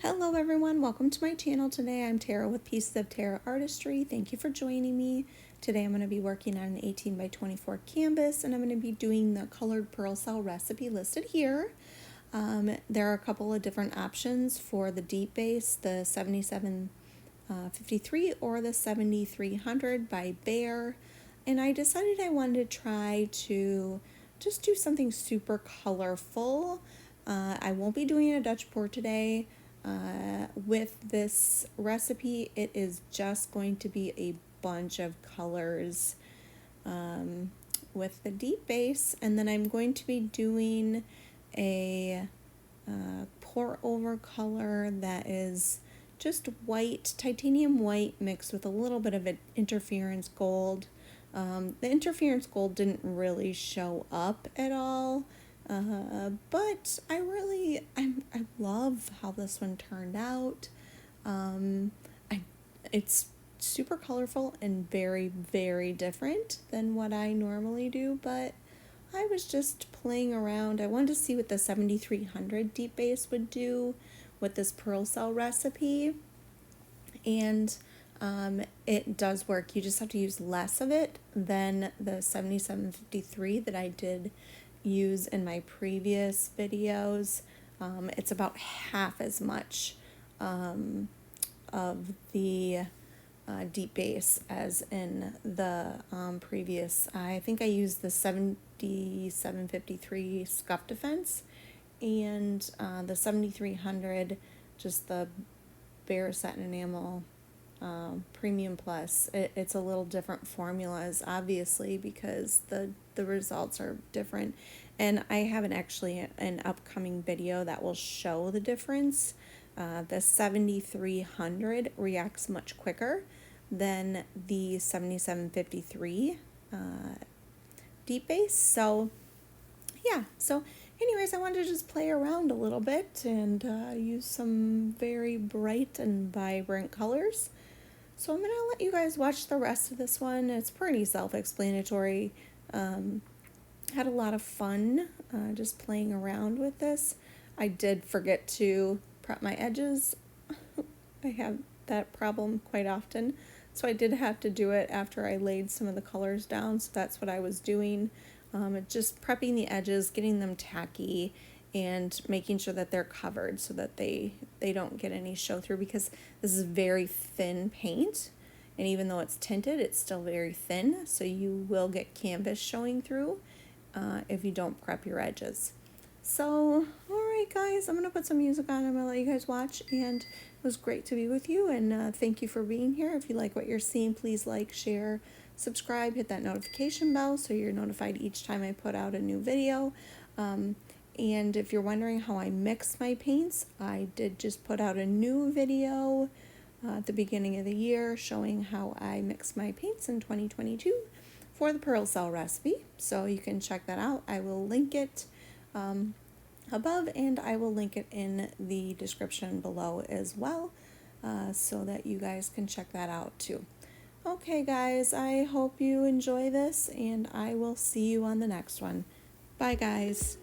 Hello everyone, welcome to my channel. Today I'm Tara with Pieces of Tara Artistry. Thank you for joining me. Today I'm going to be working on an 18 by 24 canvas and I'm going to be doing the colored pearl cell recipe listed here. There are a couple of different options for the deep base, the 7753 or the 7300 by Behr. And I decided I wanted to try to just do something super colorful. I won't be doing a Dutch pour today. With this recipe, it is just going to be a bunch of colors with the deep base, and then I'm going to be doing a pour over color that is just white, titanium white mixed with a little bit of an interference gold. The interference gold didn't really show up at all. But I love how this one turned out. It's super colorful and very, very different than what I normally do, but I was just playing around. I wanted to see what the 7300 deep base would do with this pearl cell recipe, and it does work. You just have to use less of it than the 7753 that I did use in my previous videos. It's about half as much of the deep base as in the previous. I think I used the 7753 Scuff Defense and the 7300, just the Behr Satin Enamel Premium Plus. It's a little different formulas, obviously, because the results are different, and I have an upcoming video that will show the difference. The 7300 reacts much quicker than the 7753 deep base. So yeah, so anyways, I wanted to just play around a little bit and use some very bright and vibrant colors. So I'm going to let you guys watch the rest of this one. It's pretty self-explanatory. Had a lot of fun just playing around with this. I did forget to prep my edges. I have that problem quite often. So I did have to do it after I laid some of the colors down. So that's what I was doing. Just prepping the edges, getting them tacky, and making sure that they're covered so that they don't get any show through, because this is very thin paint, and even though it's tinted, it's still very thin, so you will get canvas showing through if you don't prep your edges. So alright guys, I'm gonna put some music on. I'm gonna let you guys watch, and it was great to be with you, and thank you for being here. If you like what you're seeing, please like, share, subscribe, hit that notification bell so you're notified each time I put out a new video. And if you're wondering how I mix my paints, I did just put out a new video at the beginning of the year showing how I mix my paints in 2022 for the pearl cell recipe. So you can check that out. I will link it above, and I will link it in the description below as well, so that you guys can check that out too. Okay guys, I hope you enjoy this, and I will see you on the next one. Bye guys.